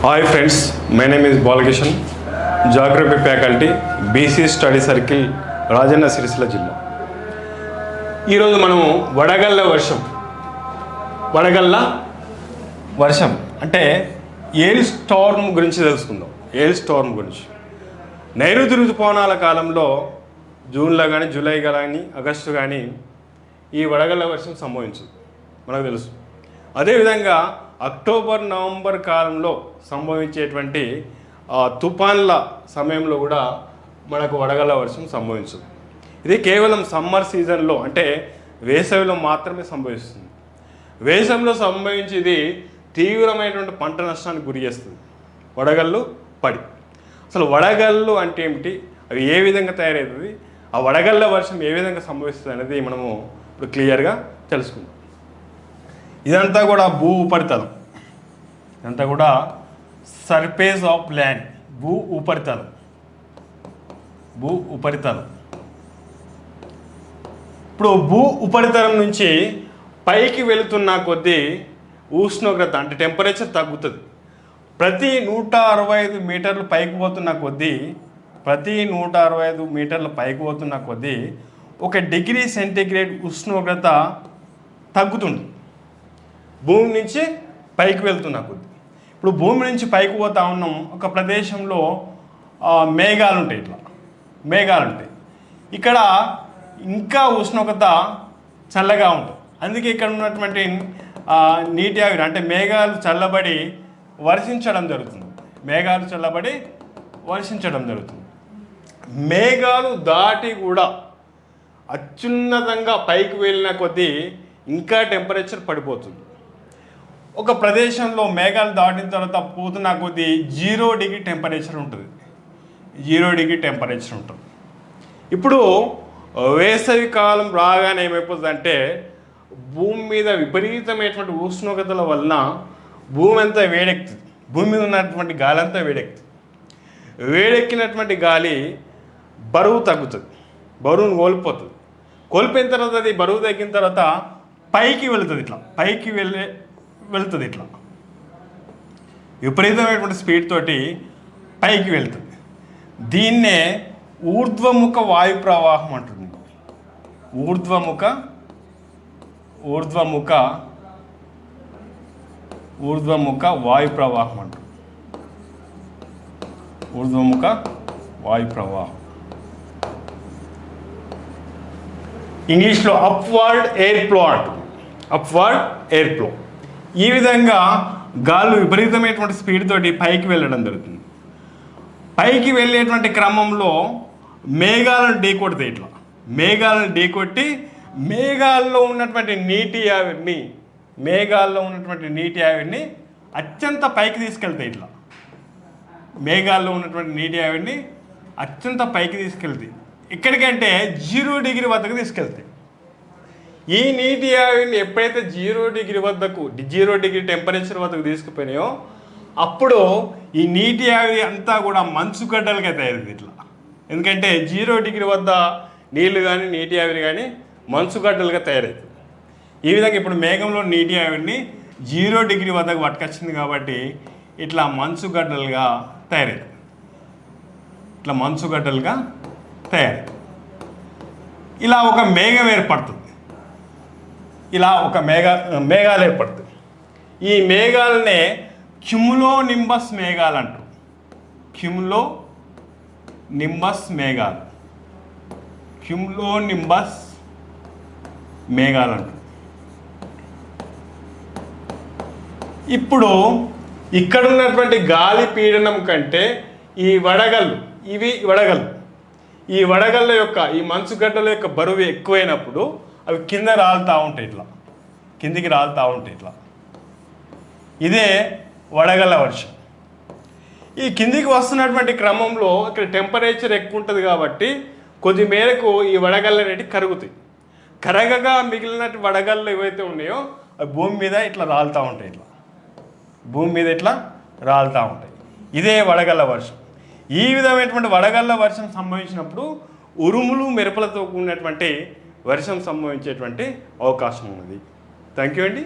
Hi friends, my name is Balakishan, geography faculty, BC study circle, Rajanna Sircilla జిల్లా. ఈరోజు మనము వడగళ్ళ వర్షం అంటే ఎయిల్ స్టార్మ్ గురించి తెలుసుకుందాం. ఎయిల్ స్టార్మ్ గురించి నైరుతి ఋతుపవనాల కాలంలో జూన్లో కానీ, జూలై కానీ, ఆగస్టు కానీ ఈ వడగళ్ళ వర్షం సంభవించదు, మనకు తెలుసు. అదేవిధంగా అక్టోబర్, నవంబర్ కాలంలో సంభవించేటువంటి తుఫాన్ల సమయంలో కూడా మనకు వడగళ్ళ వర్షం సంభవించదు. ఇది కేవలం సమ్మర్ సీజన్లో అంటే వేసవిలో మాత్రమే సంభవిస్తుంది. వేసవిలో సంభవించి ఇది తీవ్రమైనటువంటి పంట నష్టానికి గురి చేస్తుంది వడగళ్ళు పడి. అసలు వడగళ్ళు అంటే ఏమిటి, అవి ఏ విధంగా తయారవుతుంది, ఆ వడగళ్ళ వర్షం ఏ విధంగా సంభవిస్తుంది అనేది మనము ఇప్పుడు క్లియర్గా తెలుసుకుందాం. ఇదంతా కూడా భూ ఉపరితలం, ఇదంతా కూడా సర్ఫేస్ ఆఫ్ ల్యాండ్, భూ ఉపరితలం. ఇప్పుడు భూ ఉపరితలం నుంచి పైకి వెళుతున్న కొద్దీ ఉష్ణోగ్రత అంటే టెంపరేచర్ తగ్గుతుంది. ప్రతి 165 మీటర్లు పైకి పోతున్న కొద్దీ 1 డిగ్రీ సెంటీగ్రేడ్ ఉష్ణోగ్రత తగ్గుతుంది భూమి నుంచి పైకి వెళ్తున్న కొద్దీ. ఇప్పుడు భూమి నుంచి పైకి పోతా ఉన్నాం, ఒక ప్రదేశంలో మేఘాలు ఉంటాయి. ఇక్కడ ఇంకా ఉష్ణోగ్రత చల్లగా ఉంటుంది. అందుకే ఇక్కడ ఉన్నటువంటి నీటి ఆవిరి అంటే మేఘాలు చల్లబడి వర్షించడం జరుగుతుంది. మేఘాలు దాటి కూడా అత్యున్నతంగా పైకి వెళ్ళిన కొద్దీ ఇంకా టెంపరేచర్ పడిపోతుంది. ఒక ప్రదేశంలో మేఘాలు దాటిన తర్వాత పోతున్న కొద్దీ 0 డిగ్రీ టెంపరేచర్ ఉంటుంది. ఇప్పుడు వేసవి కాలం రాగానే ఏమైపోతుందంటే భూమి మీద విపరీతమైనటువంటి ఉష్ణోగ్రతల వలన భూమి అంతా వేడెక్కుతుంది. భూమి మీద ఉన్నటువంటి గాలి అంతా వేడెక్కినటువంటి గాలి బరువు తగ్గుతుంది, బరువును కోల్పోయిన తర్వాత అది బరువు తగ్గిన తర్వాత పైకి వెళుతుంది. ఇట్లా విపరీతమైనటువంటి స్పీడ్ తోటి పైకి వెళ్తుంది. దీన్నే ఊర్ధ్వముఖ వాయు ప్రవాహం అంటుంది. ఊర్ధ్వముఖ వాయు ప్రవాహం అంటుంది. ఇంగ్లీష్లో అప్వర్డ్ ఎయిర్ ఫ్లో అంటుంది. ఈ విధంగా గాలు విపరీతమైనటువంటి స్పీడ్ తోటి పైకి వెళ్ళడం జరుగుతుంది. పైకి వెళ్ళేటువంటి క్రమంలో మేఘాలను ఢీకొట్టి మేఘాల్లో ఉన్నటువంటి నీటి ఆవిరిని అత్యంత పైకి తీసుకెళ్తాయి. ఎక్కడికంటే 0 డిగ్రీ వద్దకు తీసుకెళ్తాయి. ఈ నీటి ఆవిరిని ఎప్పుడైతే 0 డిగ్రీ టెంపరేచర్ వద్దకు తీసుకుపోయినాయో అప్పుడు ఈ నీటి ఆవిరి అంతా కూడా మంచుగడ్డలుగా తయారైంది. ఎందుకంటే 0 డిగ్రీ వద్ద నీళ్లు కానీ నీటి ఆవిరి కానీ మంచుగడ్డలుగా తయారైంది. ఈ విధంగా ఇప్పుడు మేఘంలో నీటి ఆవిరిని 0 డిగ్రీ వద్దకు పట్టుకొచ్చింది కాబట్టి ఇట్లా మంచుగడ్డలుగా తయారైంది. ఇలా ఒక మేఘం ఏర్పడుతుంది. మేఘాలు ఏర్పడుతుంది. ఈ మేఘాలనే క్యుములో నింబస్ మేఘాలు అంటారు. ఇప్పుడు ఇక్కడ ఉన్నటువంటి గాలి పీడనం కంటే ఈ వడగళ్ళ యొక్క ఈ మంచుగడ్డల యొక్క బరువు ఎక్కువైనప్పుడు అవి కిందికి రాలుతూ ఉంటాయి. ఇదే వడగళ్ళ వర్షం. ఈ కిందికి వస్తున్నటువంటి క్రమంలో ఇక్కడ టెంపరేచర్ ఎక్కువ ఉంటుంది కాబట్టి కొద్ది మేరకు ఈ వడగళ్ళు అనేవి కరుగుతాయి. కరగగా మిగిలిన వడగళ్ళు ఏవైతే ఉన్నాయో అవి భూమి మీద ఇట్లా రాలుతూ ఉంటాయి. ఇదే వడగళ్ళ వర్షం. ఈ విధమైనటువంటి వడగళ్ళ వర్షం సంభవించినప్పుడు ఉరుములు మెరుపులతో కూడినటువంటి వర్షం సంభవించేటువంటి అవకాశం ఉన్నది. థ్యాంక్ యూ అండి.